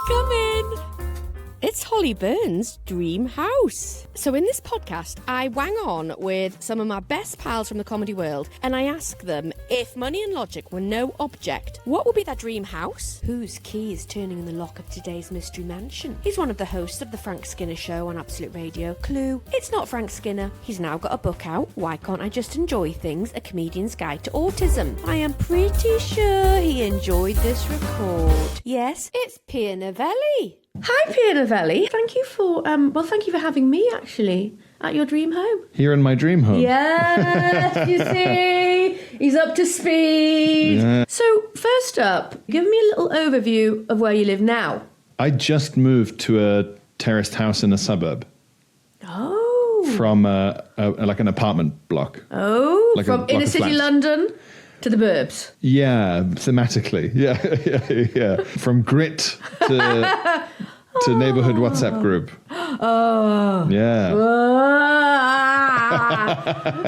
Come in. It's Holly Byrne's dream house. So in this podcast, I wang on with some of my best pals from the comedy world, and I ask them, if money and logic were no object, what would be their dream house? Whose key is turning in the lock of today's mystery mansion? He's one of the hosts of the Frank Skinner Show on Absolute Radio. Clue, it's not Frank Skinner. He's now got a book out, Why Can't I Just Enjoy Things? A Comedian's Guide to Autism. I am pretty sure he enjoyed this record. Yes, it's Pierre Novellie. Hi, Pierre Novellie. Thank you for having me, actually, at your dream home. Here in my dream home. Yes, you see, he's up to speed. Yeah. So, first up, give me a little overview of where you live now. I just moved to a terraced house in a suburb. Oh. From like an apartment block. Oh, like from inner city London to the burbs. Yeah, thematically. Yeah. From grit to neighborhood WhatsApp group. Oh. Yeah.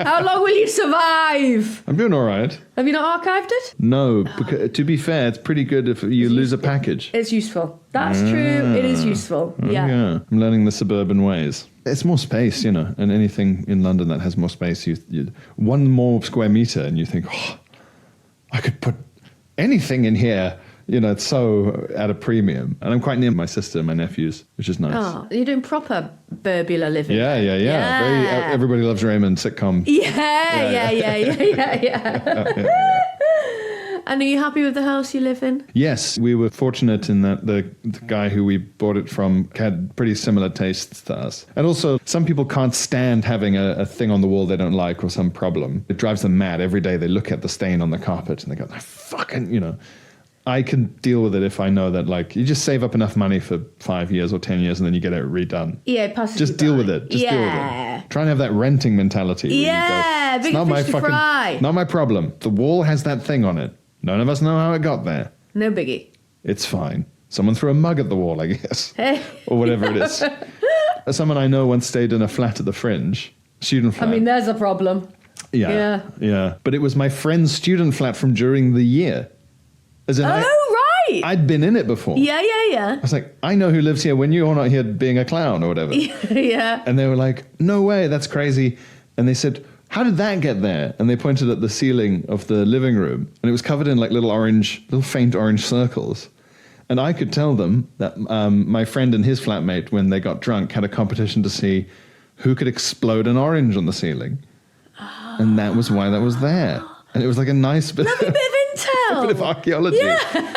How long will you survive? I'm doing all right. Have you not archived it? No, because to be fair, it's pretty good if you lose a package. It's useful. That's true. It is useful. Yeah. I'm learning the suburban ways. It's more space, and anything in London that has more space, you one more square meter and you think, oh, I could put anything in here. It's so at a premium. And I'm quite near my sister and my nephews, which is nice. Oh, you're doing proper burbular living. Yeah. Very, Everybody Loves Raymond sitcom. Yeah. And are you happy with the house you live in? Yes, we were fortunate in that the guy who we bought it from had pretty similar tastes to us. And also, some people can't stand having a thing on the wall they don't like or some problem. It drives them mad. Every day they look at the stain on the carpet and they go, fucking, I can deal with it if I know that, you just save up enough money for 5 years or 10 years and then you get it redone. Yeah, it passes Just deal with it. Deal with it. Try and have that renting mentality. Yeah, big fish to fry. Not my problem. The wall has that thing on it. None of us know how it got there. No biggie. It's fine. Someone threw a mug at the wall, I guess. Or whatever it is. Someone I know once stayed in a flat at the Fringe. Student flat. I mean, there's a problem. Yeah. But it was my friend's student flat from during the year. As in right. I'd been in it before. Yeah. I was like, I know who lives here when you're not here being a clown or whatever. Yeah. And they were like, no way, that's crazy. And they said, how did that get there? And they pointed at the ceiling of the living room, and it was covered in little faint orange circles. And I could tell them that my friend and his flatmate, when they got drunk, had a competition to see who could explode an orange on the ceiling. And that was why that was there. And it was like a nice bit, lovely bit of intel. A bit of archaeology. Yeah.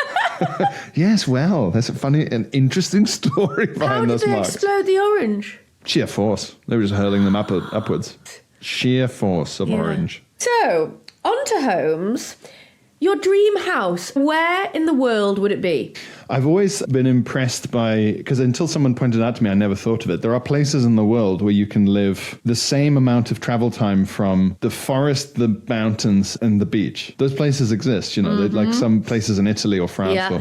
Yes, well, that's a funny and interesting story behind those marks. How did they explode the orange? Sheer force. They were just hurling them upwards. Sheer force of orange. So, on to homes. Your dream house, where in the world would it be? I've always been impressed because until someone pointed out to me, I never thought of it. There are places in the world where you can live the same amount of travel time from the forest, the mountains, and the beach. Those places exist, like some places in Italy or France. Yeah.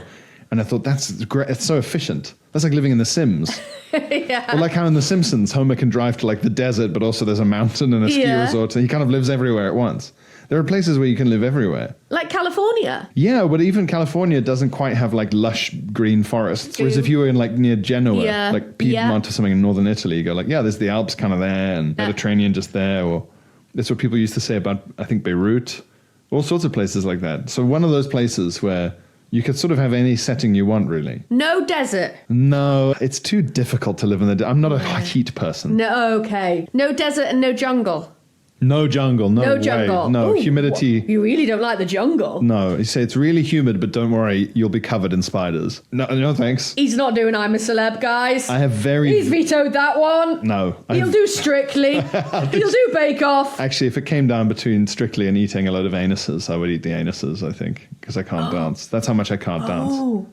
And I thought, that's great. It's so efficient. That's like living in The Sims. Yeah. Or like how in The Simpsons, Homer can drive to the desert, but also there's a mountain and a ski resort. And he kind of lives everywhere at once. There are places where you can live everywhere. Like California? Yeah, but even California doesn't quite have lush green forests. Whereas if you were in near Genoa, Piedmont or something in northern Italy, you go there's the Alps kind of there and Mediterranean just there. Or that's what people used to say about, I think, Beirut. All sorts of places like that. So one of those places where you could sort of have any setting you want, really. No desert? No, it's too difficult to live in the desert. I'm not a heat person. No, okay. No desert and no jungle? No jungle, no way. Jungle. No, Ooh, humidity. You really don't like the jungle? No, you say it's really humid, but don't worry, you'll be covered in spiders. No thanks. He's not doing I'm a Celeb, guys. He's vetoed that one. No. He'll do Strictly. He'll do Bake Off. Actually, if it came down between Strictly and eating a load of anuses, I would eat the anuses, I think, because I can't dance. That's how much I can't dance.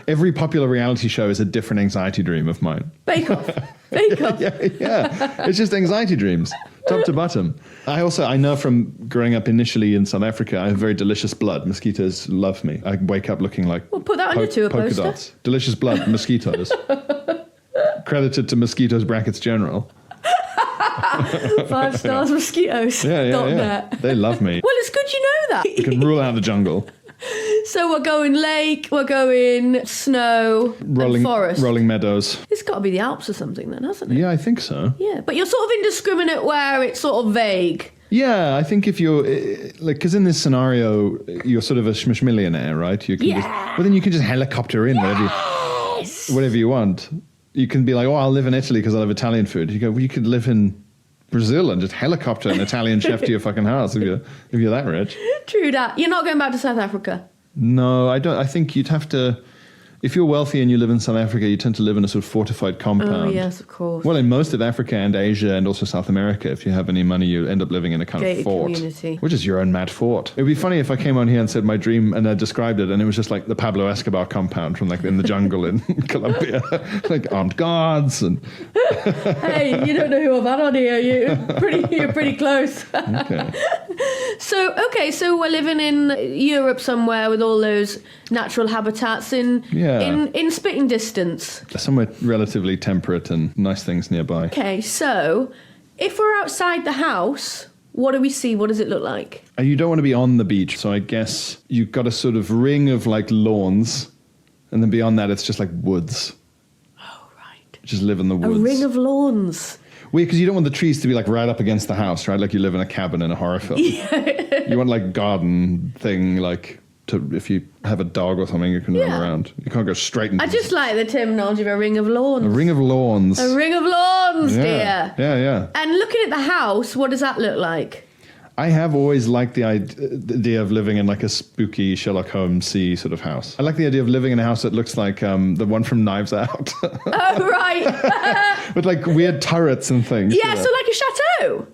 Every popular reality show is a different anxiety dream of mine. Bake Off. Bake Off. Yeah. It's just anxiety dreams, top to bottom. I know from growing up initially in South Africa, I have very delicious blood. Mosquitoes love me. I wake up looking like put that on your tour polka poster. dots. Delicious blood, mosquitoes. Credited to Mosquitoes Brackets General. 5 stars mosquitoes. Yeah. They love me. Well, it's good you know that. You can rule out the jungle. So we're going lake, we're going snow, and forest. Rolling meadows. It's got to be the Alps or something then, hasn't it? Yeah, I think so. Yeah, but you're sort of indiscriminate where it's sort of vague. Yeah, I think if you're, like, because in this scenario, you're sort of a schmishmillionaire, right? You can well, then you can just helicopter in whatever you want. You can be like, oh, I'll live in Italy because I love Italian food. You go, well, you could live in Brazil and just helicopter an Italian chef to your fucking house if you're that rich. True that. You're not going back to South Africa? No, I don't. I think you'd have to... If you're wealthy and you live in South Africa, you tend to live in a sort of fortified compound. Oh, yes, of course. Well, in most of Africa and Asia and also South America, if you have any money, you end up living in a kind gated of fort. Community. Which is your own mad fort. It would be funny if I came on here and said my dream and I described it and it was just like the Pablo Escobar compound from like in the jungle in Colombia. Like armed guards and... Hey, you don't know who I've had on here. You're pretty close. Okay. So we're living in Europe somewhere with all those natural habitats in spitting distance. Somewhere relatively temperate and nice things nearby. Okay, so if we're outside the house, what do we see? What does it look like? You don't want to be on the beach, so I guess you've got a sort of ring of like lawns, and then beyond that it's just like woods. Oh, right. Just live in the woods. A ring of lawns. Well, because you don't want the trees to be like right up against the house, right? Like you live in a cabin in a horror film. Yeah. You want like garden thing, like if you have a dog or something, you can run around. You can't go straight into... I just like the terminology of a ring of lawns. A ring of lawns. A ring of lawns, dear. Yeah. And looking at the house, what does that look like? I have always liked the idea of living in like a spooky Sherlock Holmes-y sort of house. I like the idea of living in a house that looks like the one from Knives Out. Oh, right. With like weird turrets and things. Yeah, so like a chateau.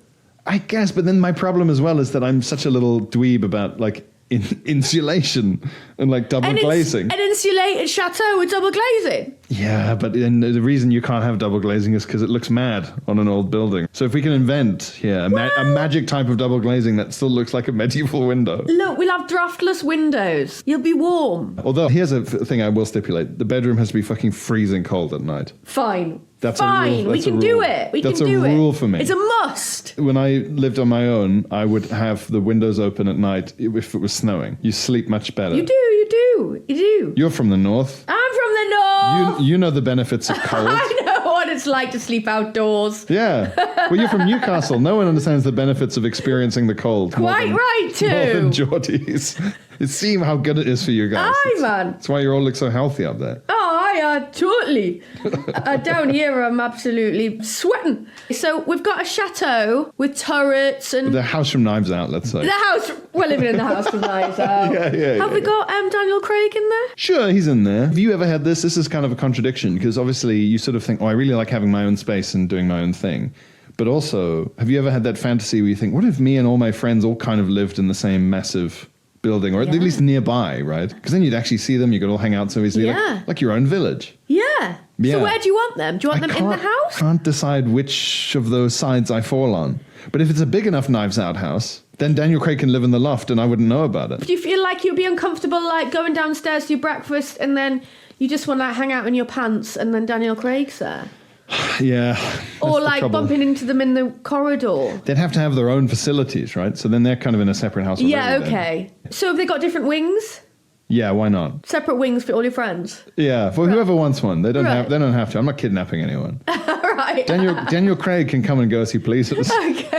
I guess, but then my problem as well is that I'm such a little dweeb about like insulation and like double glazing. An insulated chateau with double glazing? Yeah, but the reason you can't have double glazing is because it looks mad on an old building. So if we can invent a magic type of double glazing that still looks like a medieval window. Look, we'll have draftless windows. You'll be warm. Although, here's a thing I will stipulate. The bedroom has to be fucking freezing cold at night. Fine. That's fine. A rule. We can do it. That's a rule for me. It's a must. When I lived on my own, I would have the windows open at night if it was snowing. You sleep much better. You do. You're from the north. I'm from the north. You know the benefits of cold. I know what it's like to sleep outdoors. Yeah. Well, you're from Newcastle. No one understands the benefits of experiencing the cold. Quite right, too. More than Geordies. It seems how good it is for you guys. Aye, man. That's why you all look so healthy up there. Totally. Down here, I'm absolutely sweating. So we've got a chateau with turrets and... The house from Knives Out, let's say. We're living in the house from Knives Out. Have we got Daniel Craig in there? Sure, he's in there. Have you ever had this? This is kind of a contradiction, because obviously you sort of think, I really like having my own space and doing my own thing. But also, have you ever had that fantasy where you think, what if me and all my friends all kind of lived in the same massive building, or at least nearby, right? Because then you'd actually see them, you could all hang out so easily, like your own village. Yeah. So where do you want them? Do you want them in the house? I can't decide which of those sides I fall on. But if it's a big enough Knives Out house, then Daniel Craig can live in the loft and I wouldn't know about it. Do you feel like you'd be uncomfortable, like going downstairs to your breakfast and then you just want to hang out in your pants and then Daniel Craig's there? Yeah. Or like bumping into them in the corridor. They'd have to have their own facilities, right? So then they're kind of in a separate house already. Yeah, okay. Then. So have they got different wings? Yeah, why not? Separate wings for all your friends? Yeah, for whoever wants one. They don't have to. I'm not kidnapping anyone. Right. Daniel Craig can come and go as he pleases. Okay.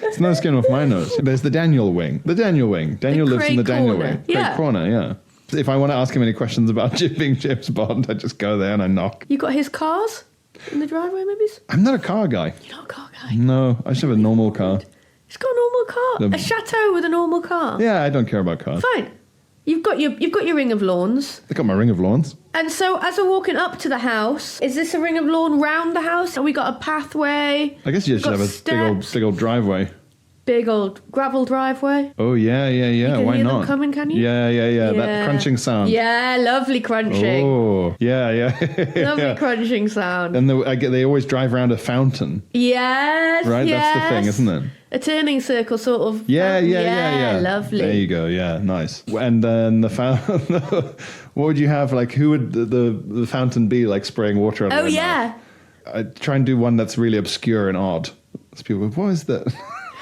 It's no skin off my nose. There's the Daniel wing. Daniel lives in the Daniel wing. Craig corner, yeah. If I want to ask him any questions about being James Bond, I just go there and I knock. You got his cars in the driveway, maybe? I'm not a car guy. You're not a car guy? No, I just have a normal car. He's got a normal car? A chateau with a normal car? Yeah, I don't care about cars. Fine. You've got your ring of lawns. I got my ring of lawns. And so as we're walking up to the house, is this a ring of lawn round the house? Have we got a pathway? I guess you just have a big old driveway. Big old gravel driveway. Oh, yeah. You can Why hear not? Them coming, can you? Yeah. That crunching sound. Yeah, lovely crunching. Oh, yeah. Lovely crunching sound. And they always drive around a fountain. Yes, right? Yes. That's the thing, isn't it? A turning circle sort of. Yeah. Lovely. There you go. Yeah, nice. And then the fountain. What would you have? Like, who would the fountain be? Like spraying water out of their mouth? I'd try and do one that's really obscure and odd. So people go, what is that?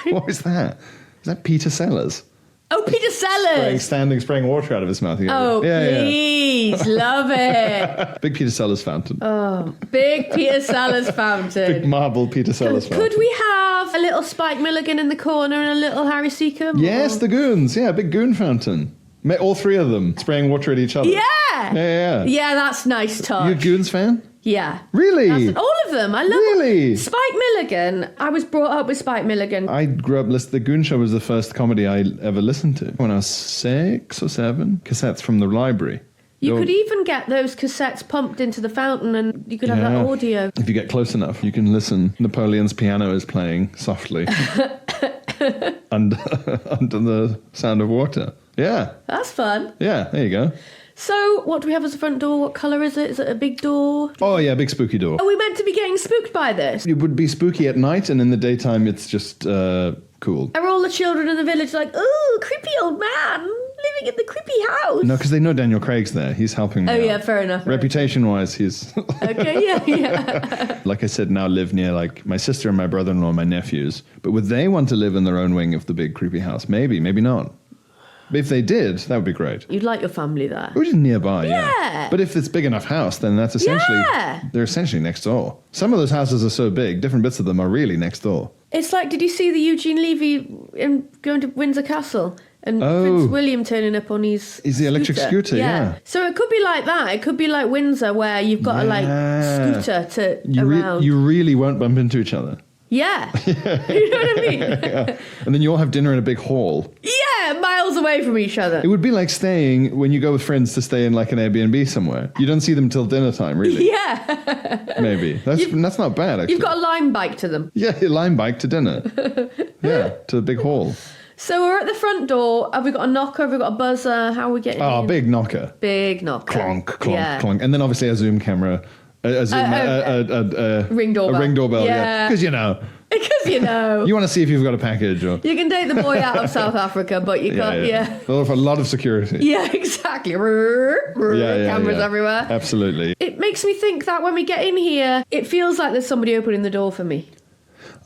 What is that? Is that Peter Sellers? Oh, Peter Sellers. Spraying water out of his mouth. Oh, please. Love it. Big Peter Sellers fountain. Oh, big Peter Sellers fountain. Big marble Peter Sellers fountain. Could we have a little Spike Milligan in the corner and a little Harry Seacombe? Yes, the goons. Yeah, big goon fountain. All three of them spraying water at each other. Yeah. Yeah, that's nice touch. You a Goons fan? Yeah. Really? All of them. I love Really? Spike Milligan. I was brought up with Spike Milligan. I grew up listening. The Goon Show was the first comedy I ever listened to when I was 6 or 7. Cassettes from the library. You could even get those cassettes pumped into the fountain and you could have that audio. If you get close enough, you can listen. Napoleon's piano is playing softly under the sound of water. Yeah. That's fun. Yeah, there you go. So, what do we have as a front door? What colour is it? Is it a big door? Oh, yeah, big spooky door. Are we meant to be getting spooked by this? It would be spooky at night, and in the daytime, it's just cool. Are all the children in the village like, oh, creepy old man living in the creepy house? No, because they know Daniel Craig's there. He's helping me out. Yeah, fair enough. Reputation-wise, he's... Okay, yeah. Like I said, now live near, like, my sister and my brother-in-law and my nephews. But would they want to live in their own wing of the big creepy house? Maybe, maybe not. But if they did, that would be great. You'd like your family there. Or just nearby, Yeah. But if it's big enough house, then that's essentially... Yeah. They're essentially next door. Some of those houses are so big, different bits of them are really next door. It's like, did you see the Eugene Levy going to Windsor Castle? And Prince William turning up on his Is the electric scooter, yeah. So it could be like that. It could be like Windsor, where you've got a scooter to around. You really won't bump into each other. Yeah. You know what I mean? And then you all have dinner in a big hall. Yeah, miles away from each other. It would be like staying, when you go with friends to stay in like an Airbnb somewhere. You don't see them till dinner time, really. Yeah. Maybe. That's not bad, actually. You've got a lime bike to them. Yeah, a lime bike to dinner. Yeah, to the big hall. So we're at the front door. Have we got a knocker? Have we got a buzzer? How are we getting in? Big knocker. Big knocker. Clonk, clonk, clonk. And then obviously a Zoom camera. A ring doorbell. A ring doorbell, yeah. Because you know. You want to see if you've got a package. Or... You can date the boy out of South Africa, but you can't, A lot of security. Yeah, exactly. Cameras everywhere. Absolutely. It makes me think that when we get in here, it feels like there's somebody opening the door for me.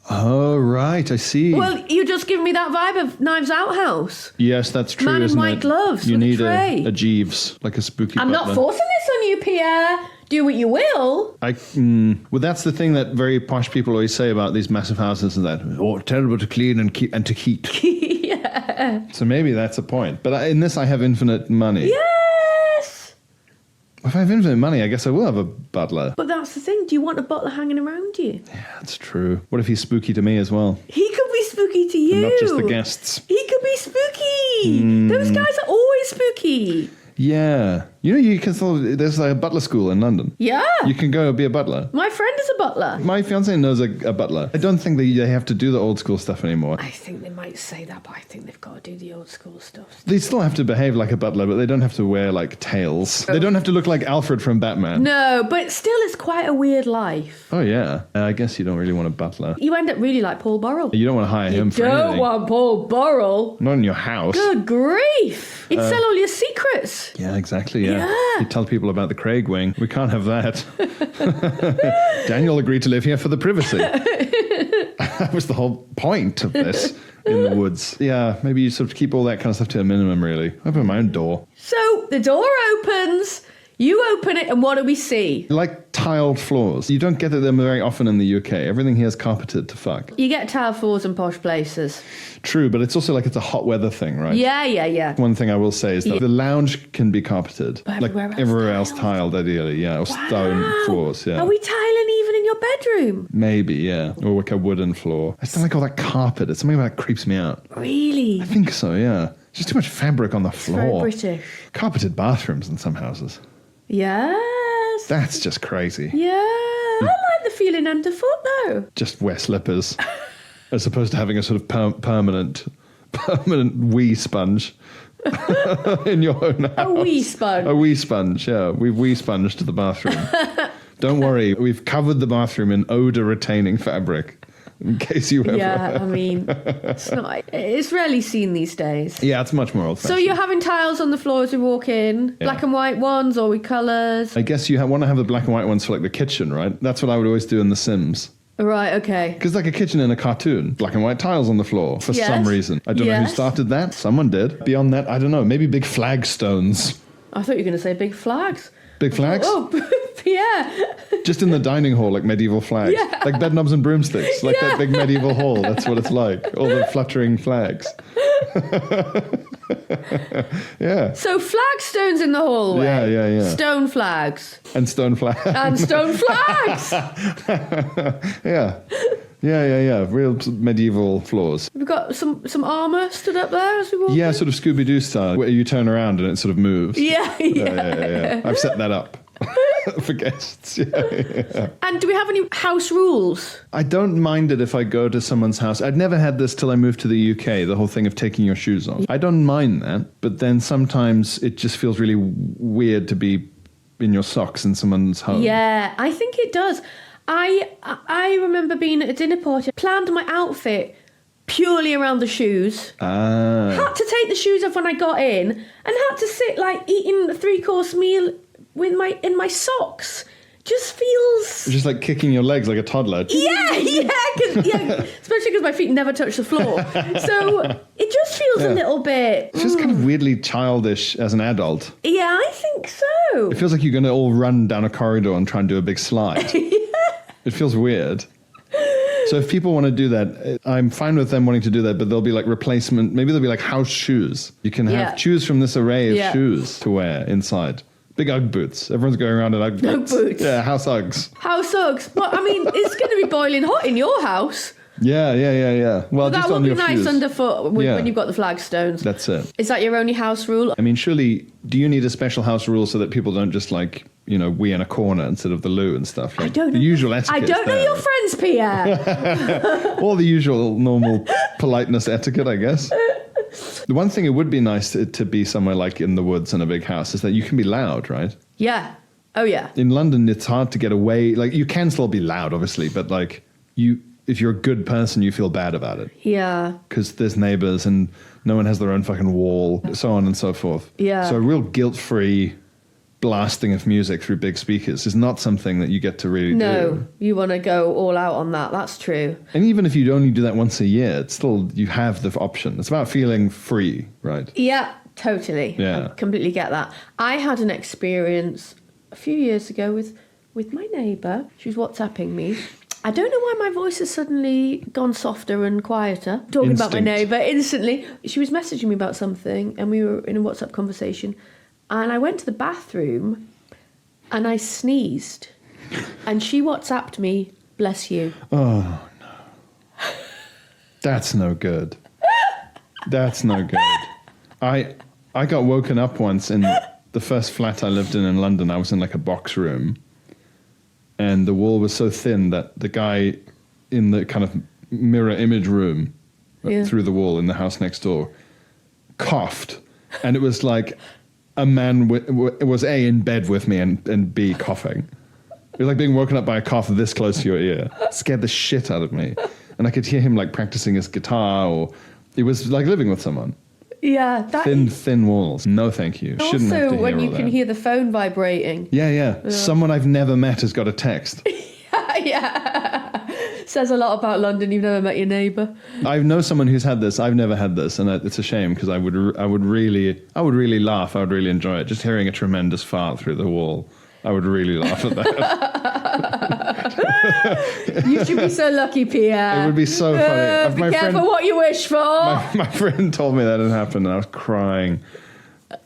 Oh, right, I see. Well, you just give me that vibe of Knives Out house. Yes, that's true, Man in isn't white it? gloves You with need a tray. a Jeeves, like a spooky I'm butler. not forcing this on you, Pierre. Do what you will. Well, that's the thing that very posh people always say about these massive houses, is that, terrible to clean and to keep. Yeah. So maybe that's a point. But in this, I have infinite money. Yes. If I have infinite money, I guess I will have a butler. But that's the thing. Do you want a butler hanging around you? Yeah, that's true. What if he's spooky to me as well? He could be spooky to you. And not just the guests. He could be spooky. Those guys are always spooky. Yeah. You know, you can still... There's like a butler school in London. Yeah. You can go be a butler. My friend is a butler. My fiancé knows a butler. I don't think they have to do the old school stuff anymore. I think they might say that, but I think they've got to do the old school stuff. They still have to behave like a butler, but they don't have to wear, like, tails. They don't have to look like Alfred from Batman. No, but still, it's quite a weird life. Oh, yeah. I guess you don't really want a butler. You end up really like Paul Burrell. You don't want to hire him for anything. You don't want Paul Burrell. Not in your house. Good grief. He'd sell all your secrets. Yeah, exactly, yeah. Yeah. You tell people about the Craig wing. We can't have that. Daniel agreed to live here for the privacy. That was the whole point of this in the woods. Yeah, maybe you sort of keep all that kind of stuff to a minimum, really. Open my own door. So the door opens, you open it, and what do we see? Like tiled floors. You don't get them very often in the UK. Everything here is carpeted to fuck. You get tile floors in posh places. True, but it's also like it's a hot weather thing, right? Yeah. One thing I will say is that the lounge can be carpeted. But like everywhere else tiled, ideally, yeah. Or stone floors, yeah. Are we tiling even in your bedroom? Maybe, yeah. Or like a wooden floor. I just don't like all that carpet. It's something that creeps me out. Really? I think so, yeah. Just too much fabric on the floor. Very British. Carpeted bathrooms in some houses. Yes. That's just crazy. Yeah. I like the feeling underfoot, though. Just wear slippers. As opposed to having a sort of permanent wee sponge in your own house. A wee sponge. A wee sponge, yeah. We've wee sponged the bathroom. Don't worry, we've covered the bathroom in odour-retaining fabric. In case you ever... Yeah, I mean, it's rarely seen these days. Yeah, it's much more old-fashioned. So you're having tiles on the floor as we walk in? Yeah. Black and white ones or with colours? I guess you want to have the black and white ones for like the kitchen, right? That's what I would always do in The Sims. Right, okay. Because like a kitchen in a cartoon, black and white tiles on the floor for some reason. I don't know who started that. Someone did. Beyond that, I don't know. Maybe big flagstones. I thought you were going to say big flags. Big flags? Oh, Pierre. Just in the dining hall, like medieval flags. Yeah. Like bed knobs and broomsticks. Like that big medieval hall. That's what it's like. All the fluttering flags. Yeah. So flagstones in the hallway. Yeah. Stone flags. And stone flags. And stone flags. Yeah. Real medieval floors. We've got some armour stood up there as we walk Yeah, in. sort of Scooby-Doo style, where you turn around and it sort of moves. Yeah. I've set that up for guests. Yeah. And do we have any house rules? I don't mind it if I go to someone's house. I'd never had this till I moved to the UK, the whole thing of taking your shoes off. I don't mind that, but then sometimes it just feels really weird to be in your socks in someone's home. Yeah, I think it does. I remember being at a dinner party, planned my outfit purely around the shoes. Had to take the shoes off when I got in, and had to sit like eating a 3-course meal with in my socks. Just feels... Just like kicking your legs like a toddler. Yeah, especially because my feet never touch the floor. So it just feels a little bit... It's just kind of weirdly childish as an adult. Yeah, I think so. It feels like you're going to all run down a corridor and try and do a big slide. It feels weird. So if people want to do that, I'm fine with them wanting to do that, but there'll be like replacement, maybe there'll be like house shoes. You can choose from this array of shoes to wear inside. Big Ugg boots. Everyone's going around in Ugg boots. Ugg boots. Yeah, house Uggs. House Uggs. But I mean, it's going to be boiling hot in your house. Yeah. Well, That just would on be your nice shoes. underfoot when you've got the flagstones. That's it. Is that your only house rule? I mean, surely, do you need a special house rule so that people don't just like, wee in a corner instead of the loo and stuff? Like, I don't know. The usual etiquette. I don't know your friends, Pierre. All the usual normal politeness etiquette, I guess. The one thing it would be nice to be somewhere like in the woods in a big house is that you can be loud, right? Yeah. Oh, yeah. In London, it's hard to get away. Like, you can still be loud, obviously, but like, if you're a good person, you feel bad about it. Yeah. Because there's neighbors and no one has their own fucking wall, so on and so forth. Yeah. So a real guilt-free blasting of music through big speakers is not something that you get to really do. No, you want to go all out on that. That's true. And even if you only do that once a year, it's still, you have the option. It's about feeling free, right? Yeah, totally. Yeah. I completely get that. I had an experience a few years ago with my neighbour. She was WhatsApping me. I don't know why my voice has suddenly gone softer and quieter. Talking about my neighbour instantly. She was messaging me about something and we were in a WhatsApp conversation. And I went to the bathroom and I sneezed. And she WhatsApped me, "Bless you." Oh, no. That's no good. That's no good. I got woken up once in the first flat I lived in London. I was in like a box room. And the wall was so thin that the guy in the kind of mirror image room through the wall in the house next door coughed. And it was like a man was A, in bed with me, and B, coughing. It was like being woken up by a cough this close to your ear. It scared the shit out of me. And I could hear him like practicing his guitar, or it was like living with someone. Yeah. Thin walls. No, thank you. Shouldn't have to Also, hear when all you that. can hear the phone vibrating. Yeah. Someone I've never met has got a text. Yeah. Says a lot about London. You've never met your neighbour. I know someone who's had this. I've never had this, and it's a shame because I would really laugh. I would really enjoy it. Just hearing a tremendous fart through the wall. I would really laugh at that. You should be so lucky, Pierre. It would be so funny. Be careful what you wish for. My friend told me that had happened, and I was crying.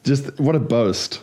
Just what a boast.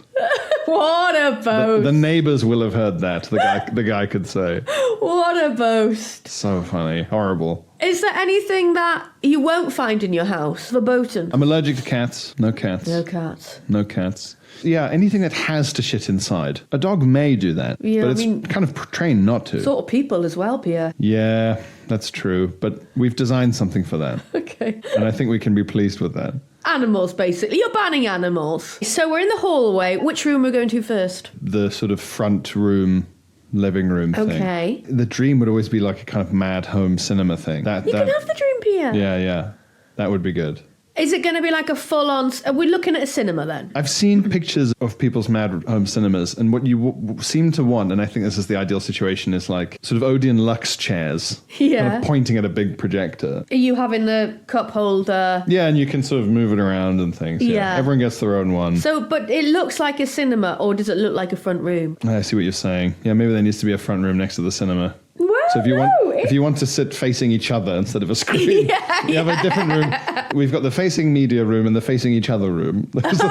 What a boast. The neighbours will have heard that. The guy could say. What a boast. So funny. Horrible. Is there anything that you won't find in your house? Verboten. I'm allergic to cats. No cats. No cats. No cats. Yeah, anything that has to shit inside. A dog may do that, but it's kind of trained not to. Sort of people as well, Pierre. Yeah, that's true. But we've designed something for that. Okay. And I think we can be pleased with that. Animals, basically. You're banning animals. So we're in the hallway. Which room are we going to first? The sort of front room, living room thing. Okay. The dream would always be like a kind of mad home cinema thing. You can have the dream, Pierre. Yeah. That would be good. Is it going to be like a full-on... Are we looking at a cinema then? I've seen pictures of people's mad home cinemas, and what you seem to want, and I think this is the ideal situation, is like sort of Odeon Lux chairs, kind of pointing at a big projector. Are you having the cup holder? Yeah, and you can sort of move it around and things. Yeah. Everyone gets their own one. So, but it looks like a cinema, or does it look like a front room? I see what you're saying. Yeah, maybe there needs to be a front room next to the cinema. Well, so if you want to sit facing each other instead of a screen, you have a different room. We've got the facing media room and the facing each other room. Those are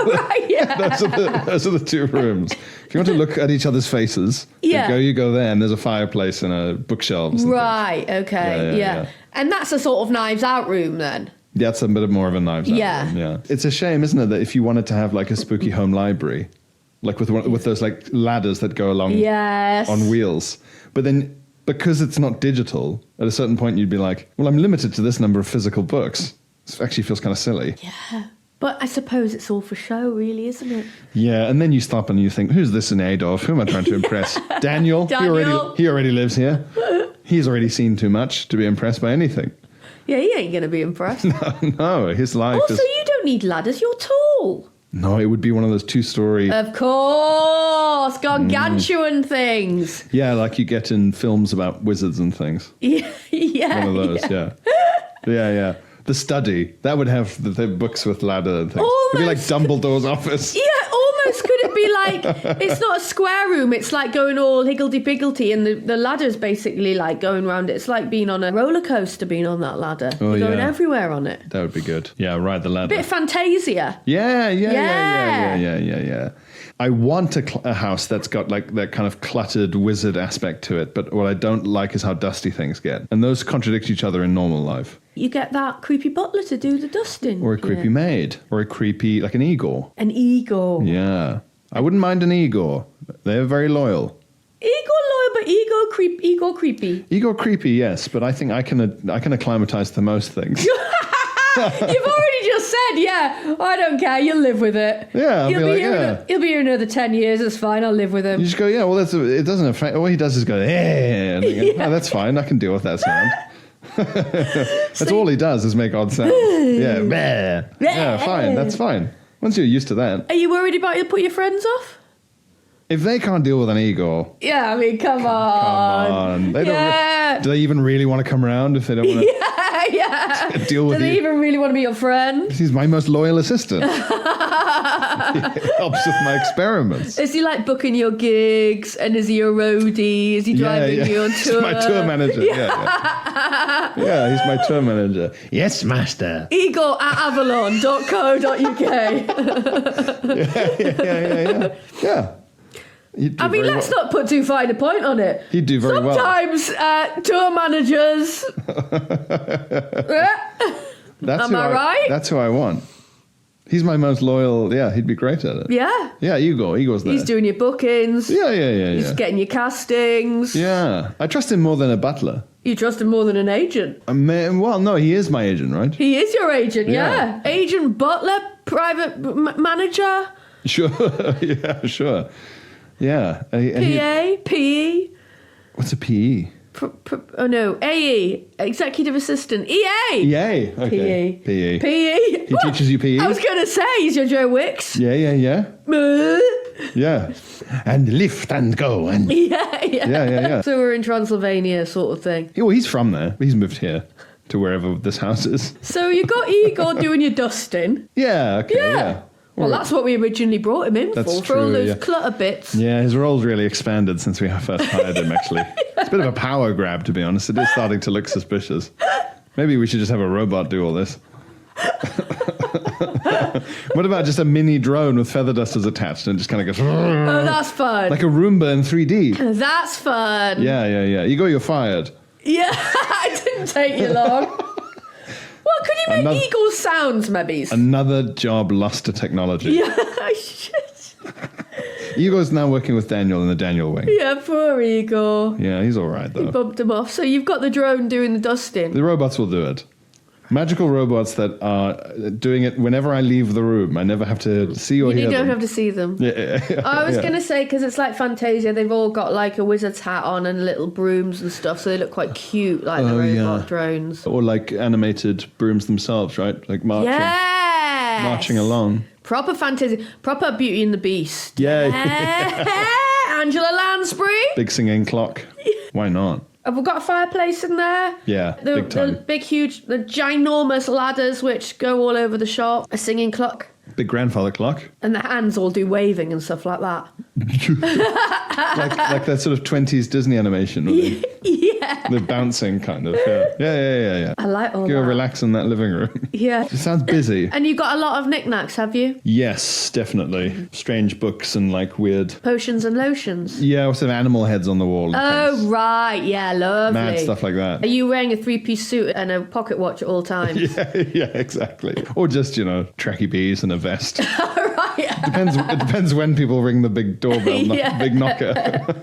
the two rooms. If you want to look at each other's faces, you go there, and there's a fireplace and a bookshelves. Right. Okay. Yeah. And that's a sort of Knives Out room then. Yeah, it's a bit more of a Knives Out room. Yeah. It's a shame, isn't it, that if you wanted to have like a spooky home library, like with those like ladders that go along on wheels, but then, because it's not digital, at a certain point you'd be like, well, I'm limited to this number of physical books. It actually feels kind of silly. Yeah. But I suppose it's all for show, really, isn't it? Yeah, and then you stop and you think, who's this in aid of? Who am I trying to impress? Daniel? He already lives here. He's already seen too much to be impressed by anything. Yeah, he ain't going to be impressed. No, his life also, you don't need ladders. You're tall. No, it would be one of those 2-story... Of course! Gargantuan things! Yeah, like you get in films about wizards and things. Yeah. One of those, yeah. The Study. That would have the books with ladder and things. It'd be like Dumbledore's office. Yeah, almost could it be like... It's not a square room. It's like going all higgledy-piggledy, and the ladder's basically like going around. It's like being on a roller coaster, being on that ladder. You're going everywhere on it. That would be good. Yeah, ride the ladder. Bit of Fantasia. Yeah. I want a house that's got like that kind of cluttered wizard aspect to it, but what I don't like is how dusty things get. And those contradict each other in normal life. You get that creepy butler to do the dusting. Or a creepy maid. Or a creepy, like an Igor. An Igor. Yeah. I wouldn't mind an Igor. They're very loyal. Igor loyal, but Igor creepy. Igor creepy, yes, but I think I can acclimatise to most things. You've already just said, I don't care, you'll live with it. Yeah, he'll be here another 10 years, it's fine, I'll live with him. You just go, it doesn't affect, all he does is go, hey, and thinking, that's fine, I can deal with that sound. That's all he does is make odd sounds. Fine, that's fine. Once you're used to that. Are you worried about you'll put your friends off? If they can't deal with an Igor. Yeah, I mean, come on. They don't do they even really want to come around if they don't want to deal with you? Do they even really want to be your friend? He's my most loyal assistant. He helps with my experiments. Is he like booking your gigs? And is he your roadie? Is he driving you on tour? He's my tour manager. Yeah, he's my tour manager. Yes, master. Igor at avalon.co.uk. Yeah. I mean, let's not put too fine a point on it. He'd do very well. Sometimes tour managers... Am I right? That's who I want. He's my most loyal... Yeah, he'd be great at it. Yeah. Yeah, Igor's there. He's doing your bookings. Yeah. He's getting your castings. Yeah. I trust him more than a butler. You trust him more than an agent? Well, no, he is my agent, right? He is your agent, yeah. Agent, butler, private manager. Sure. Yeah, sure. Yeah. PA, PE. What's a PE? AE, executive assistant. EA. EA. Okay. PE. PE. He teaches you PE? I was going to say, he's your Joe Wicks. Yeah. Yeah. And lift and go. And Yeah. So we're in Transylvania sort of thing. Yeah, well, he's from there. He's moved here to wherever this house is. So you got Igor doing your dusting. Yeah, okay, yeah. Well, that's what we originally brought him in for all those clutter bits. Yeah, his role's really expanded since we first hired him, actually. It's a bit of a power grab, to be honest. It is starting to look suspicious. Maybe we should just have a robot do all this. What about just a mini drone with feather dusters attached and just kind of goes... Oh, that's fun. Like a Roomba in 3D. That's fun. Yeah. You're fired. Yeah, it didn't take you long. Well, could you make eagle sounds, maybe? Another job lost to technology. Yeah, shit. Igor's now working with Daniel in the Daniel wing. Yeah, poor Igor. Yeah, he's all right, though. He bumped him off. So you've got the drone doing the dusting. The robots will do it. Magical robots that are doing it whenever I leave the room. I never have to see or hear them. You don't have to see them. I was going to say, because it's like Fantasia, they've all got like a wizard's hat on and little brooms and stuff, so they look quite cute, like the robot drones. Or like animated brooms themselves, right? Like marching along. Proper Fantasia. Proper Beauty and the Beast. Yeah. Angela Lansbury. Big singing clock. Why not? Have we got a fireplace in there? Yeah, big time. The big, huge, the ginormous ladders which go all over the shop. A singing clock. Big grandfather clock. And the hands all do waving and stuff like that. like that sort of 20s Disney animation. Yeah. The bouncing kind of. Yeah. I like all Go that. relax in that living room. Yeah. It sounds busy. And you got a lot of knickknacks, have you? Yes, definitely. Strange books and like weird... Potions and lotions. Yeah, also animal heads on the wall. Oh, things. Right. Yeah, lovely. Mad stuff like that. Are you wearing a three-piece suit and a pocket watch at all times? Yeah, exactly. Or just, tracky bees and a vest. Right. It depends when people ring the big doorbell, big knocker.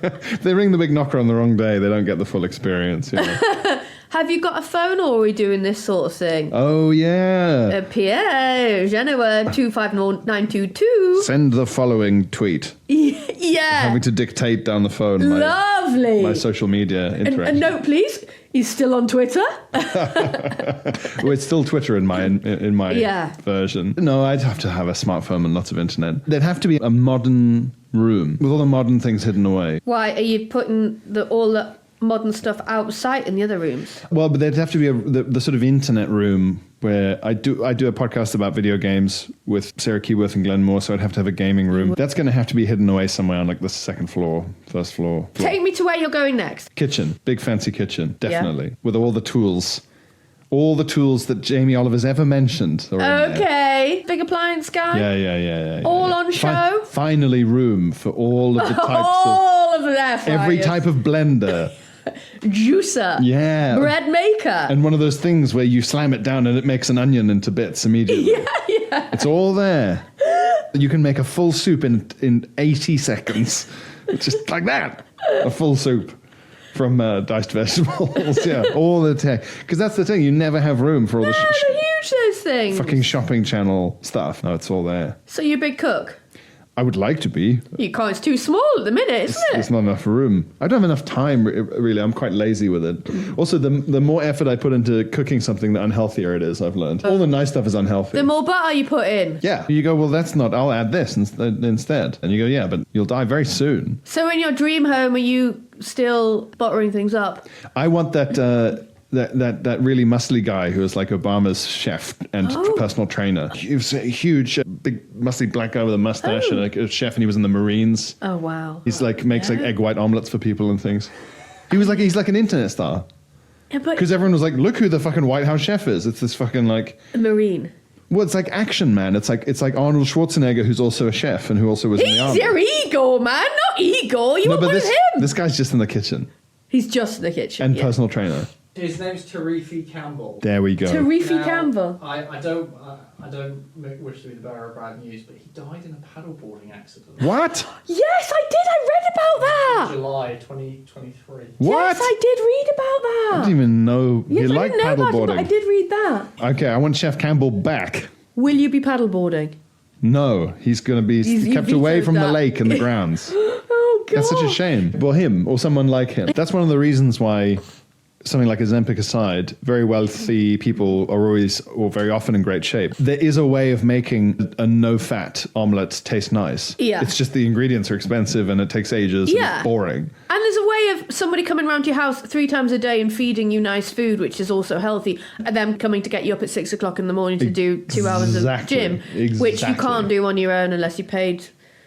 If they ring the big knocker on the wrong day, they don't get the full experience. Have you got a phone, or are we doing this sort of thing? Oh, yeah. Pierre, Genoa 250922. Send the following tweet. Yeah. Having to dictate down the phone Lovely. my social media interaction. And note, please. He's still on Twitter. Well, it's still Twitter in my version. No, I'd have to have a smartphone and lots of internet. There'd have to be a modern room with all the modern things hidden away. Why are you putting all the modern stuff outside in the other rooms? Well, but there'd have to be the sort of internet room where I do a podcast about video games with Sarah Keyworth and Glenn Moore, so I'd have to have a gaming room. That's going to have to be hidden away somewhere on like the second floor, first floor. Take me to where you're going next. Kitchen. Big fancy kitchen, definitely. Yeah. With all the tools. All the tools that Jamie Oliver's ever mentioned. Okay. Big appliance guy. Yeah. All on show. Finally room for all of the types all of the air fryers. Every type of blender. Juicer. Yeah. Bread maker. And one of those things where you slam it down and it makes an onion into bits immediately. Yeah. It's all there. You can make a full soup in 80 seconds. Just like that. A full soup from diced vegetables. Yeah, all the time. Because that's the thing. You never have room for all the they're huge, those things. fucking shopping channel stuff. No, it's all there. So you're a big cook? I would like to be. You can't. It's too small at the minute, isn't it? There's not enough room. I don't have enough time, really. I'm quite lazy with it. Also, the more effort I put into cooking something, the unhealthier it is, I've learned. All the nice stuff is unhealthy. The more butter you put in. Yeah. You go, well, that's not, I'll add this instead. And you go, yeah, but you'll die very soon. So in your dream home, are you still buttering things up? I want that really muscly guy who was like Obama's chef and personal trainer. He was a huge, big, muscly black guy with a mustache and like a chef, and he was in the Marines. Oh, wow. He's like, makes like egg white omelets for people and things. He's like an internet star. Yeah, because everyone was like, look who the fucking White House chef is. It's this fucking like... A Marine. Well, it's like Action Man. It's like Arnold Schwarzenegger, who's also a chef and who also was in the army. He's your Igor, man, not Igor. You want one of him. This guy's just in the kitchen. He's just in the kitchen. And personal trainer. His name's Tarifi Campbell. There we go. Tarifi Campbell. I don't wish to be the bearer of bad news, but he died in a paddleboarding accident. What? Yes, I did. I read about that. July 2023. What? Yes, I did read about that. I didn't even know he liked I didn't know paddleboarding. but I did read that. Okay, I want Chef Campbell back. Will you be paddleboarding? No, he's going to be kept away from the lake and the grounds. Oh, God. That's such a shame. Well, him or someone like him. That's one of the reasons why... Something like Ozempic aside, very wealthy people are always, or very often, in great shape. There is a way of making a no-fat omelette taste nice. Yeah. It's just the ingredients are expensive and it takes ages and it's boring. And there's a way of somebody coming around to your house 3 times a day and feeding you nice food, which is also healthy, and them coming to get you up at 6 o'clock in the morning to do 2 hours of gym, which you can't do on your own unless you paid...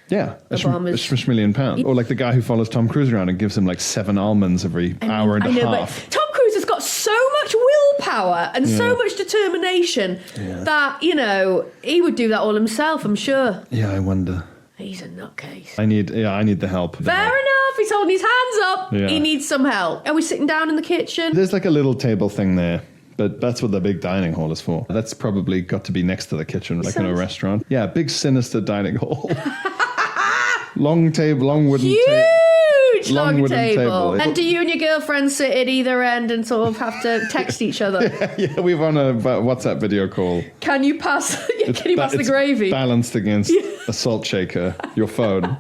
Yeah, a £1 million. Or like the guy who follows Tom Cruise around and gives him like 7 almonds every hour and a half. But Tom Cruise has got so much willpower and so much determination that, he would do that all himself, I'm sure. Yeah, I wonder. He's a nutcase. I need the help. Fair enough, he's holding his hands up. Yeah. He needs some help. Are we sitting down in the kitchen? There's like a little table thing there. But that's what the big dining hall is for. That's probably got to be next to the kitchen, like in a restaurant. Yeah, big sinister dining hall. Long table, long wooden table. huge long wooden table. And do you and your girlfriend sit at either end and sort of have to text each other? Yeah, we've on a WhatsApp video call. Can you pass the gravy? Balanced against a salt shaker, your phone.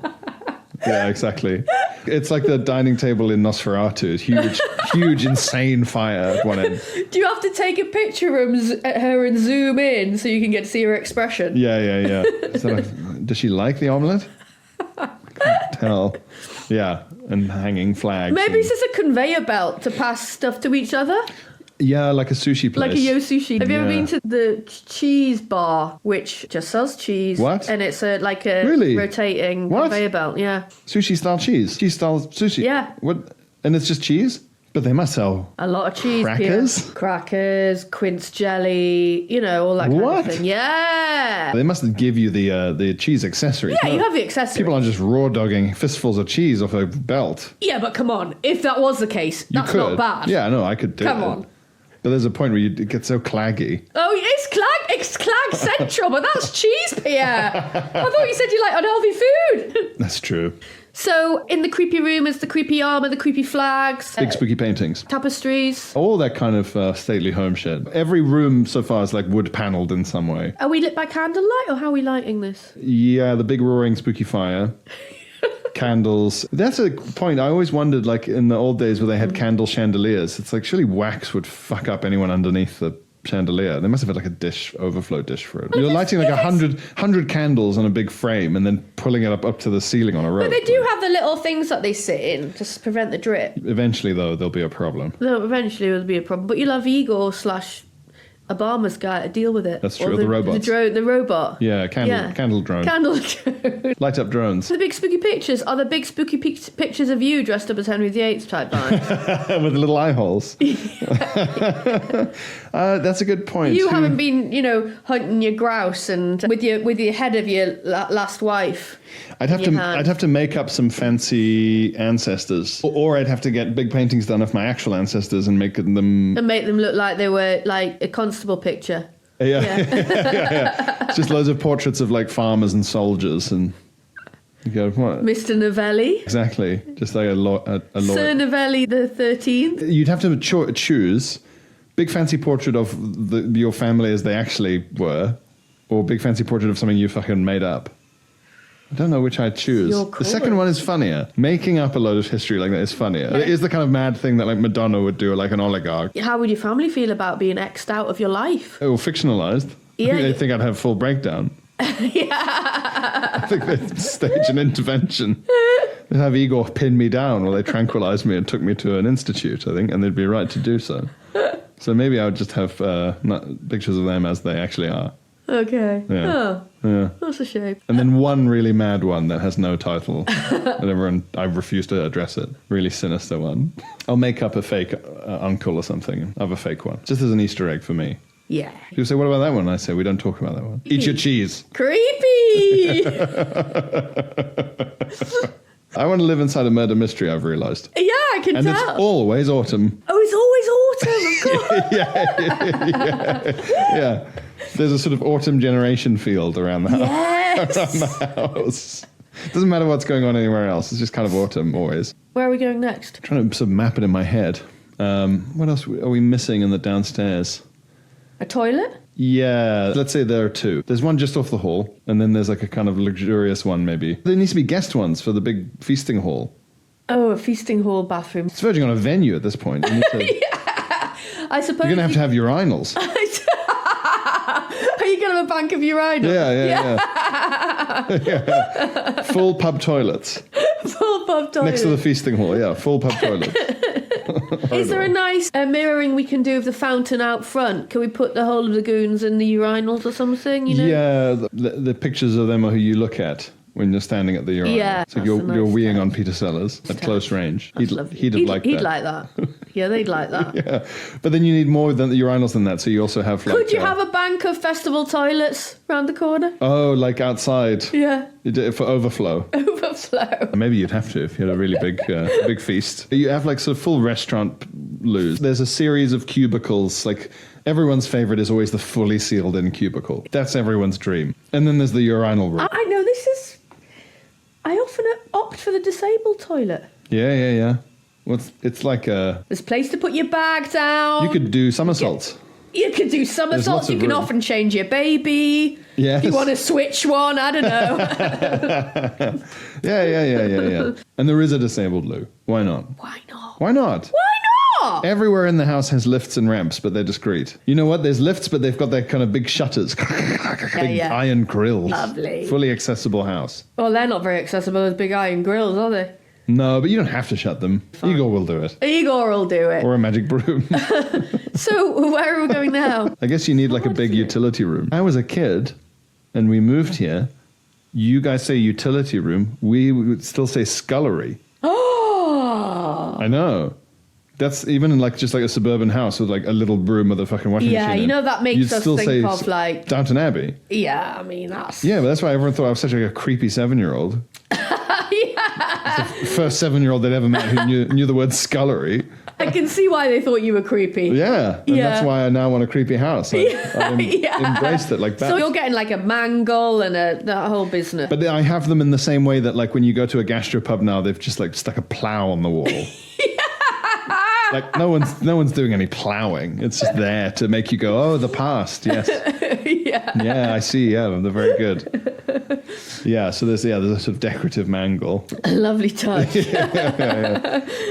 Yeah, exactly. It's like the dining table in Nosferatu. Huge, insane fire at one end. Do you have to take a picture of her and zoom in so you can get to see her expression? Yeah. Does she like the omelette? I can't tell. Yeah, and hanging flags. Maybe it's just a conveyor belt to pass stuff to each other. Yeah, like a sushi place. Like a Yo Sushi. Have you ever been to the cheese bar, which just sells cheese? What? And it's a rotating conveyor belt, yeah. Sushi style cheese? Cheese style sushi? Yeah. What? And it's just cheese? But they must sell a lot of cheese. Crackers? Crackers, quince jelly, all that kind of thing. Yeah. They must give you the cheese accessories. Yeah, you have the accessories. People aren't just raw dogging fistfuls of cheese off a belt. Yeah, but come on. If that was the case, that's not bad. Yeah, no, I could do it. Come on. But there's a point where it gets so claggy. Oh, it's clag central, but that's cheese, Pierre. I thought you said you like unhealthy food. That's true. So in the creepy room is the creepy armour, the creepy flags. Big spooky paintings. Tapestries. All that kind of stately home shit. Every room so far is like wood panelled in some way. Are we lit by candlelight or how are we lighting this? Yeah, the big roaring spooky fire. Candles. That's a point. I always wondered, like in the old days where they had candle chandeliers, it's like surely wax would fuck up anyone underneath the chandelier. They must have had like a overflow dish for it. You're lighting like 100 candles on a big frame and then pulling it up to the ceiling on a rope. But they do have the little things that they sit in to prevent the drip. Eventually, though, there'll be a problem. No, eventually there'll be a problem. But you'll have Igor / Obama's guy to deal with it. That's true. The robots. The robot. Yeah, candle drone. Candle drone. Light up drones. The big spooky pictures are the big spooky pictures of you dressed up as Henry VIII type guy. With little eye holes. That's a good point. You haven't been, hunting your grouse and with your head of your last wife. I'd have to make up some fancy ancestors, or I'd have to get big paintings done of my actual ancestors and make them look like they were like a constable picture. Yeah. Yeah. It's just loads of portraits of like farmers and soldiers, and you go, what? Mr. Novellie. Exactly, just like a lawyer. Sir Novellie the 13th. You'd have to choose big fancy portrait of your family as they actually were, or big fancy portrait of something you fucking made up. I don't know which I'd choose. The second one is funnier. Making up a load of history like that is funnier. Yeah. It is the kind of mad thing that like Madonna would do, like an oligarch. How would your family feel about being X'd out of your life? Oh, fictionalized. Yeah. They think I'd have full breakdown. Yeah. I think they'd stage an intervention. They'd have Igor pin me down while they tranquilized me and took me to an institute, I think, and they'd be right to do so. So maybe I would just have pictures of them as they actually are. Okay. Yeah. Oh. Yeah. That's a shame. And then one really mad one that has no title. And I refuse to address it. Really sinister one. I'll make up a fake uncle or something. I have a fake one. Just as an Easter egg for me. Yeah. People say, what about that one? I say, we don't talk about that one. Eat your cheese. Creepy! I want to live inside a murder mystery, I've realised. Yeah, I can and tell. And it's always autumn. Oh, it's always autumn, of course. Yeah. There's a sort of autumn generation field around the house. Yes. Around the house. Doesn't matter what's going on anywhere else. It's just kind of autumn always. Where are we going next? I'm trying to sort of map it in my head. What else are we missing in the downstairs? A toilet? Yeah, let's say there are two. There's one just off the hall, and then there's like a kind of luxurious one maybe. There needs to be guest ones for the big feasting hall. Oh, a feasting hall bathroom. It's verging on a venue at this point. You need to, yeah, I suppose you're going to have urinals. Are you going to have a bank of urinals? Yeah. Full pub toilets. Full pub toilets. Next to the feasting hall, yeah, full pub toilets. Is there a nice mirroring we can do of the fountain out front? Can we put the whole of the goons in the urinals or something? Yeah, the pictures of them are who you look at when you're standing at the urinal. Yeah, so you're weeing on Peter Sellers at close range. He'd like that. He'd like that. Yeah, they'd like that. Yeah, but then you need more than the urinals than that. So you also have like. Could you have a bank of festival toilets round the corner? Oh, like outside. Yeah. For overflow. Overflow. Maybe you'd have to if you had a really big feast. You have like sort of full restaurant loos. There's a series of cubicles. Like everyone's favorite is always the fully sealed in cubicle. That's everyone's dream. And then there's the urinal room. I know this is. I often opt for the disabled toilet. Yeah. Well, it's like There's a place to put your bag down. you could do somersaults. You could do lots somersaults. of You can room. often change your baby. Yes. If you want to switch one, I don't know. Yeah. And there is a disabled loo. Why not? Why not? Why not? Why not? Everywhere in the house has lifts and ramps, but they're discreet. You know what? There's lifts, but they've got their kind of big shutters. Big yeah. iron grills. Lovely. Fully accessible house. Well, they're not very accessible as big iron grills, are they? No, but you don't have to shut them. Igor will do it. Igor will do it. Or a magic broom. So, where are we going now? I guess you need like a big utility room. I was a kid and we moved here. You guys say utility room. We would still say scullery. Oh! I know. That's even in like just like a suburban house with like a little broom with a fucking washing machine. Yeah, you in. know, that makes You'd us still think say of like... Downton Abbey. Yeah, I mean, that's... Yeah, but that's why everyone thought I was such like a creepy 7-year-old. Yeah. The first 7-year-old they'd ever met who knew the word scullery. I can see why they thought you were creepy. Yeah, and Yeah. that's why I now want a creepy house. I've Yeah. embraced it like that. So you're getting like a mangle and that whole business. But I have them in the same way that like when you go to a gastropub now, they've just like stuck a plow on the wall. Like no one's doing any plowing. It's just there to make you go, oh, the past, yes. Yeah, I see. Yeah, they're very good. Yeah, so there's a sort of decorative mangle. A lovely touch.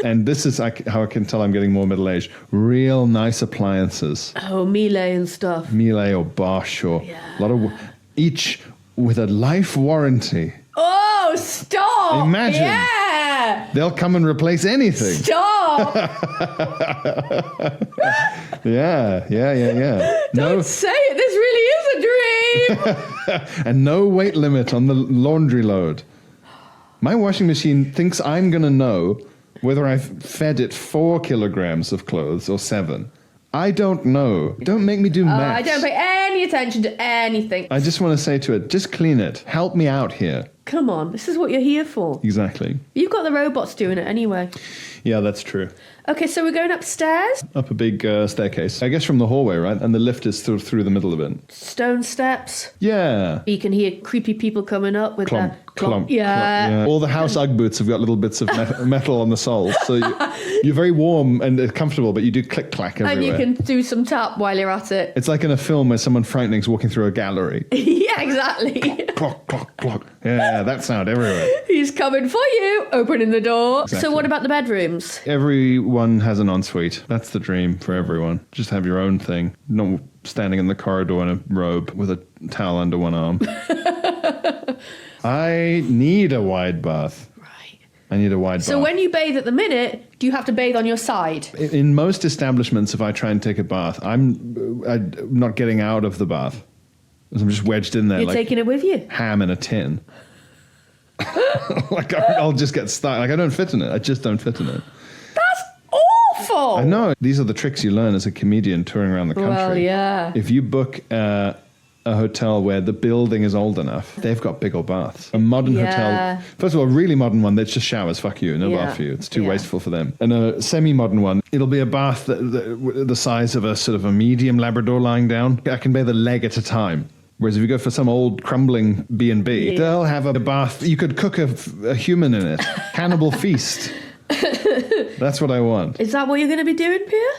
And this is how I can tell I'm getting more middle-aged. Real nice appliances. Oh, Miele and stuff. Miele or Bosch or a lot of... Each with a life warranty. Oh, stop! Imagine. Yeah! They'll come and replace anything. Stop! Yeah. Don't say it. This really is a dream. And no weight limit on the laundry load. My washing machine thinks I'm going to know whether I've fed it 4 kilograms of clothes or 7. I don't know. Don't make me do maths. I don't pay any attention to anything. I just want to say to it, just clean it. Help me out here. Come on, this is what you're here for. Exactly. You've got the robots doing it anyway. Yeah, that's true. Okay, so we're going upstairs. Up a big staircase. I guess from the hallway, right? And the lift is through the middle of it. Stone steps. Yeah. You can hear creepy people coming up with Clomp, their... clomp, Yeah. clomp, yeah. All the house Ugg boots have got little bits of metal on the soles. So you're very warm and comfortable, but you do click-clack everywhere. And you can do some tap while you're at it. It's like in a film where someone frightening is walking through a gallery. Yeah, exactly. Clock, clock, clock. Yeah, that sound everywhere. He's coming for you, opening the door. Exactly. So what about the bedrooms? Everyone has an ensuite. That's the dream for everyone. Just have your own thing. Not standing in the corridor in a robe with a towel under one arm. I need a wide bath. Right. I need a wide bath. So when you bathe at the minute, do you have to bathe on your side? In most establishments, if I try and take a bath, I'm not getting out of the bath. I'm just wedged in there You're like taking it with you? ham in a tin. Like I'll just get stuck. Like I don't fit in it. I just don't fit in it. That's awful! I know. These are the tricks you learn as a comedian touring around the country. Well, yeah. If you book a hotel where the building is old enough, they've got big old baths. A modern Yeah. hotel, first of all, a really modern one that's just showers, fuck you, no Yeah. bath for you. It's too Yeah. wasteful for them. And a semi-modern one, it'll be a bath the size of a sort of a medium Labrador lying down. I can bathe a leg at a time. Whereas if you go for some old crumbling B&B, they'll have a bath. You could cook a human in it. Cannibal feast. That's what I want. Is that what you're going to be doing, Pierre?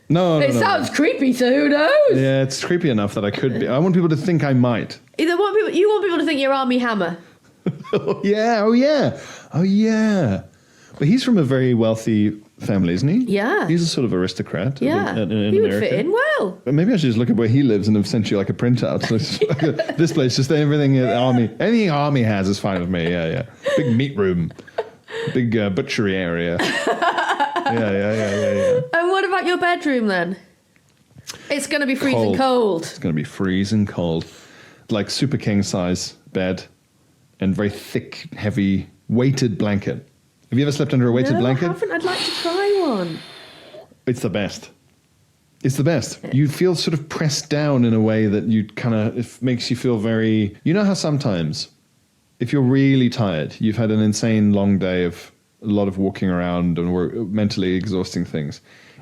No. It sounds creepy, so who knows? Yeah, it's creepy enough that I could be. I want people to think I might. You want people to think you're Army Hammer. Oh yeah. But he's from a very wealthy family, isn't he? Yeah. He's a sort of aristocrat. Yeah. In He would America. fit in well. But maybe I should just look at where he lives and have sent you like a printout. So it's like this place, just everything army. Anything army has is fine with me. Yeah. Big meat room. Big butchery area. Yeah. And what about your bedroom then? It's going to be freezing cold. It's going to be freezing cold. Like super king size bed and very thick, heavy, weighted blanket. Have you ever slept under a weighted blanket? I haven't. I'd like to try one. It's the best. It's the best. You feel sort of pressed down in a way that you it makes you feel very... You know how sometimes, if you're really tired, you've had an insane long day of a lot of walking around and mentally exhausting things,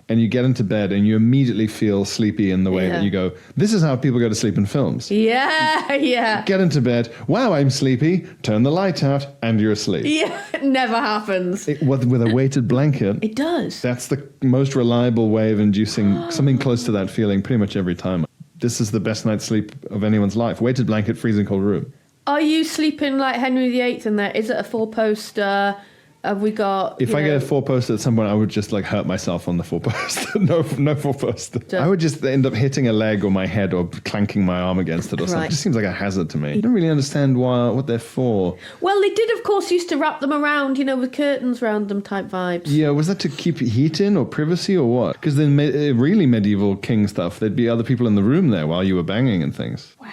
and you get into bed and you immediately feel sleepy in the way that you go, this is how people go to sleep in films. Yeah. Get into bed. Wow, I'm sleepy. Turn the light out and you're asleep. Yeah, it never happens. With a weighted blanket. It does. That's the most reliable way of inducing something close to that feeling pretty much every time. This is the best night's sleep of anyone's life. Weighted blanket, freezing cold room. Are you sleeping like Henry VIII in there? Is it a 4-poster? Have we got... If I get a 4-poster at some point, I would just like hurt myself on the 4-poster. no 4-poster. I would just end up hitting a leg or my head or clanking my arm against it or something. It just seems like a hazard to me. I don't really understand what they're for. Well, they did, of course, used to wrap them around, with curtains around them type vibes. Yeah, was that to keep heat in or privacy or what? Because then really medieval king stuff, there'd be other people in the room there while you were banging and things. Wow.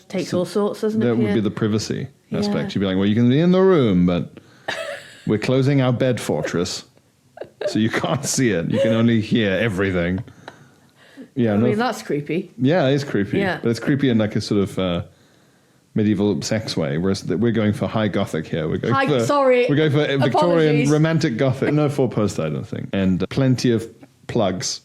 Takes all sorts, doesn't it? That would be the privacy aspect. You'd be like, well, you can be in the room, but... We're closing our bed fortress, so you can't see it. You can only hear everything. Yeah, I mean, that's creepy. Yeah, it is creepy. Yeah. But it's creepy in like a sort of medieval sex way, whereas we're going for high Gothic here. We're going for Victorian Apologies. romantic Gothic. No 4-poster, I don't think. And plenty of plugs.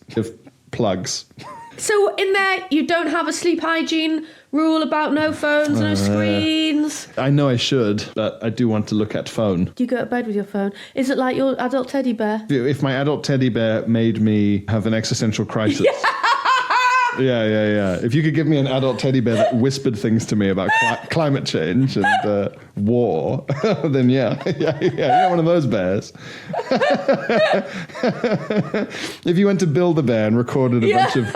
So in there, you don't have a sleep hygiene rule about no phones, no screens? I know I should, but I do want to look at phone. Do you go to bed with your phone? Is it like your adult teddy bear? If my adult teddy bear made me have an existential crisis... Yeah. If you could give me an adult teddy bear that whispered things to me about climate change and war, then yeah, you're one of those bears. If you went to build a bear and recorded a bunch of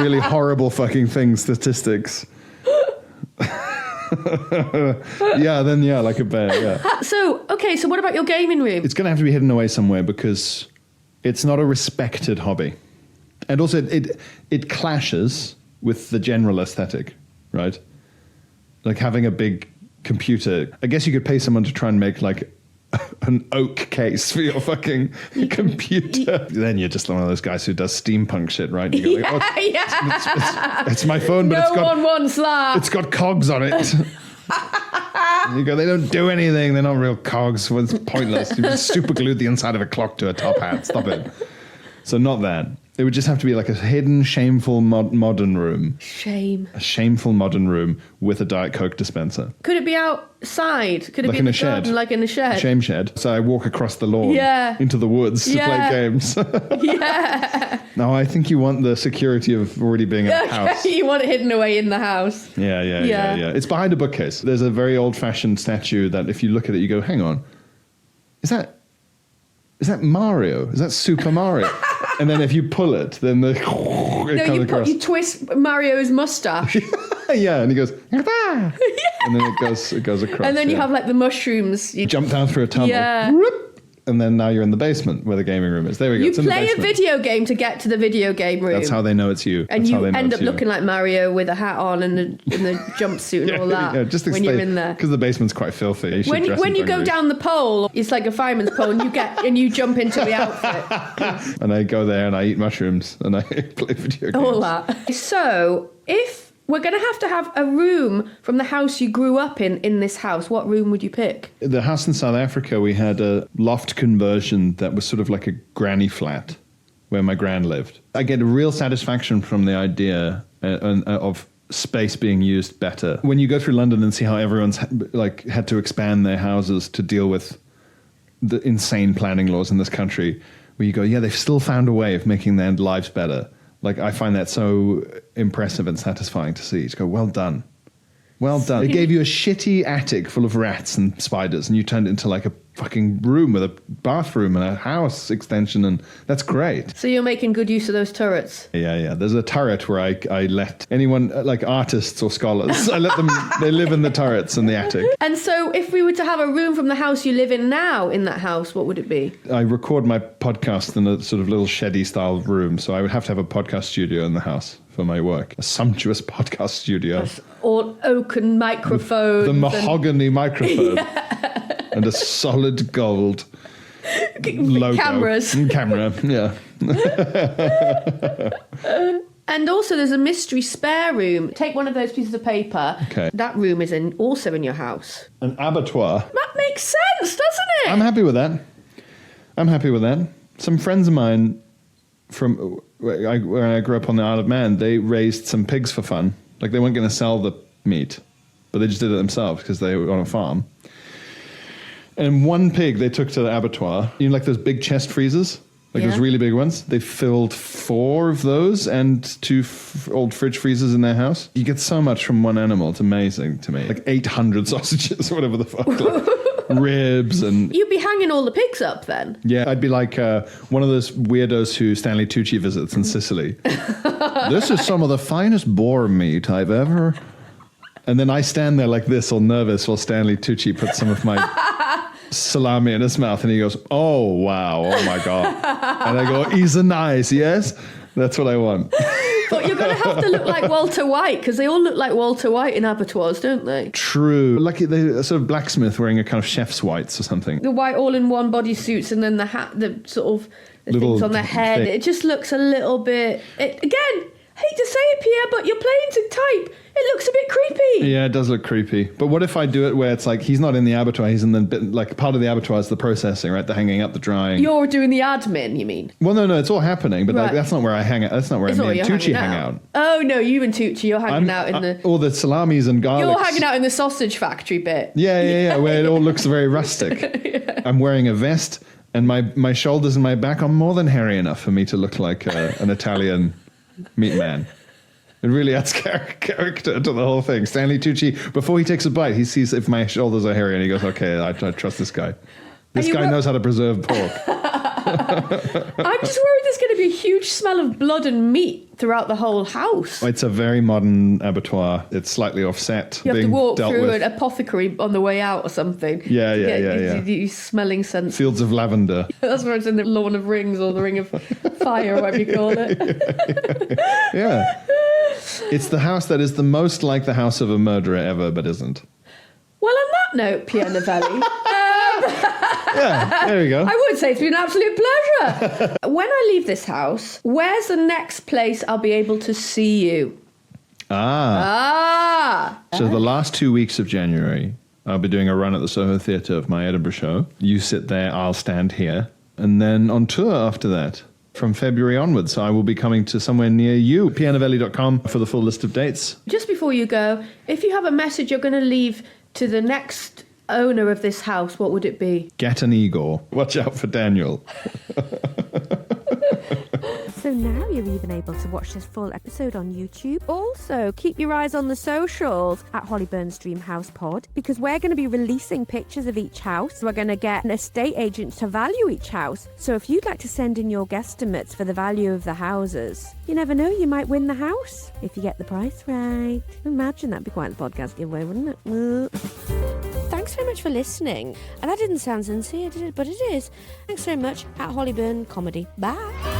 really horrible fucking things, statistics. Like a bear, yeah. So what about your gaming room? It's going to have to be hidden away somewhere because it's not a respected hobby. And also, it clashes with the general aesthetic, right? Like having a big computer. I guess you could pay someone to try and make like an oak case for your fucking computer. Then you're just one of those guys who does steampunk shit, right? You go like, it's my phone, but one wants that. It's got cogs on it. You go, they don't do anything. They're not real cogs. Well, it's pointless. You just super glued the inside of a clock to a top hat. Stop it. So not that. It would just have to be like a hidden, shameful modern room. Shame. A shameful modern room with a Diet Coke dispenser. Could it be outside? Could it like be in a the shed? Garden, like in a shed? Shame shed. So I walk across the lawn into the woods to play games. No, I think you want the security of already being in the house. You want it hidden away in the house. Yeah. It's behind a bookcase. There's a very old-fashioned statue that if you look at it, you go, hang on. Is that Mario? Is that Super Mario? And then if you pull it, then you twist Mario's mustache. Yeah, and he goes, and then it goes across. And then you have like the mushrooms. You jump down through a tunnel. Yeah. Whoop, and then now you're in the basement where the gaming room is. There we go. You play a video game to get to the video game room. That's how they know it's you. And you end up looking like Mario with a hat on and the jumpsuit and all that when you're in there. Because the basement's quite filthy. When you go down the pole, it's like a fireman's pole, and you jump into the outfit. And I go there and I eat mushrooms and I play video games. All that. So if we're going to have a room from the house you grew up in this house, what room would you pick? The house in South Africa, we had a loft conversion that was sort of like a granny flat where my gran lived. I get a real satisfaction from the idea of space being used better. When you go through London and see how everyone's had to expand their houses to deal with the insane planning laws in this country, where you go, yeah, they've still found a way of making their lives better. Like, I find that so impressive and satisfying to see. You just go, well done. Well done. It gave you a shitty attic full of rats and spiders, and you turned it into like a fucking room with a bathroom and a house extension, and that's great. So you're making good use of those turrets? Yeah. There's a turret where I let anyone, like artists or scholars, I let them, they live in the turrets in the attic. And so if we were to have a room from the house you live in now in that house, what would it be? I record my podcast in a sort of little sheddy style room, so I would have to have a podcast studio in the house for my work. A sumptuous podcast studio. That's all oaken microphones. The mahogany microphone. And a solid gold logo. Camera, yeah. And also there's a mystery spare room. Take one of those pieces of paper. Okay. That room is also in your house. An abattoir. That makes sense, doesn't it? I'm happy with that. Some friends of mine from when I grew up on the Isle of Man, they raised some pigs for fun. Like they weren't going to sell the meat, but they just did it themselves because they were on a farm. And one pig they took to the abattoir, like those big chest freezers, like those really big ones. They filled 4 of those and 2 old fridge freezers in their house. You get so much from one animal. It's amazing to me. Like 800 sausages or whatever the fuck. Like ribs and... You'd be hanging all the pigs up then? Yeah, I'd be like one of those weirdos who Stanley Tucci visits in Sicily. This is some of the finest boar meat I've ever... And then I stand there like this, all nervous, while Stanley Tucci puts some of my salami in his mouth, and he goes, "Oh, wow, oh my God." And I go, "He's a nice, yes?" That's what I want. But you're going to have to look like Walter White, because they all look like Walter White in abattoirs, don't they? True. Like a sort of blacksmith wearing a kind of chef's whites or something. The white all-in-one bodysuits and then the hat, the sort of the things on their head. thing. It just looks a little bit... Again, hate to say it, Pierre, but you're playing to type. It looks a bit creepy. Yeah, it does look creepy. But what if I do it where it's like he's not in the abattoir, he's in the bit, like part of the abattoir is the processing, right? The hanging up, the drying. You're doing the admin, you mean? Well, no, it's all happening, but like Right. that's not where I hang out. That's not where It's me not and where Tucci you're hang hanging out. Oh, no, you and Tucci, you're hanging out in the... all the salamis and garlics. You're hanging out in the sausage factory bit. Yeah, where it all looks very rustic. Yeah. I'm wearing a vest, and my shoulders and my back are more than hairy enough for me to look like an Italian meat man. It really adds character to the whole thing. Stanley Tucci, before he takes a bite, he sees if my shoulders are hairy, and he goes, "Okay, I trust this guy. This guy knows how to preserve pork." I'm just worried there's going to be a huge smell of blood and meat throughout the whole house. It's a very modern abattoir. It's slightly offset. You have to walk through with an apothecary on the way out or something. Yeah. These smelling scents. Fields of lavender. That's where it's in the Lord of Rings or the Ring of Fire, whatever you call it. Yeah. It's the house that is the most like the house of a murderer ever, but isn't. Well, on that note, Pierre Novellie... Yeah, there we go. I would say it's been an absolute pleasure. When I leave this house, where's the next place I'll be able to see you? So the last 2 weeks of January, I'll be doing a run at the Soho Theatre of my Edinburgh show. You sit there, I'll stand here. And then on tour after that, from February onwards, I will be coming to somewhere near you. PierreNovellie.com for the full list of dates. Just before you go, if you have a message you're going to leave to the next owner of this house, what would it be? Get an Igor. Watch out for Daniel. So now you're even able to watch this full episode on YouTube. Also, keep your eyes on the socials at Hollyburn's Dream House Pod, because we're going to be releasing pictures of each house. We're going to get an estate agent to value each house. So if you'd like to send in your guesstimates for the value of the houses, you never know, you might win the house if you get the price right. Imagine that'd be quite a podcast giveaway, wouldn't it? Thanks very much for listening. And that didn't sound sincere, did it? But it is. Thanks so much at Hollyburn Comedy. Bye.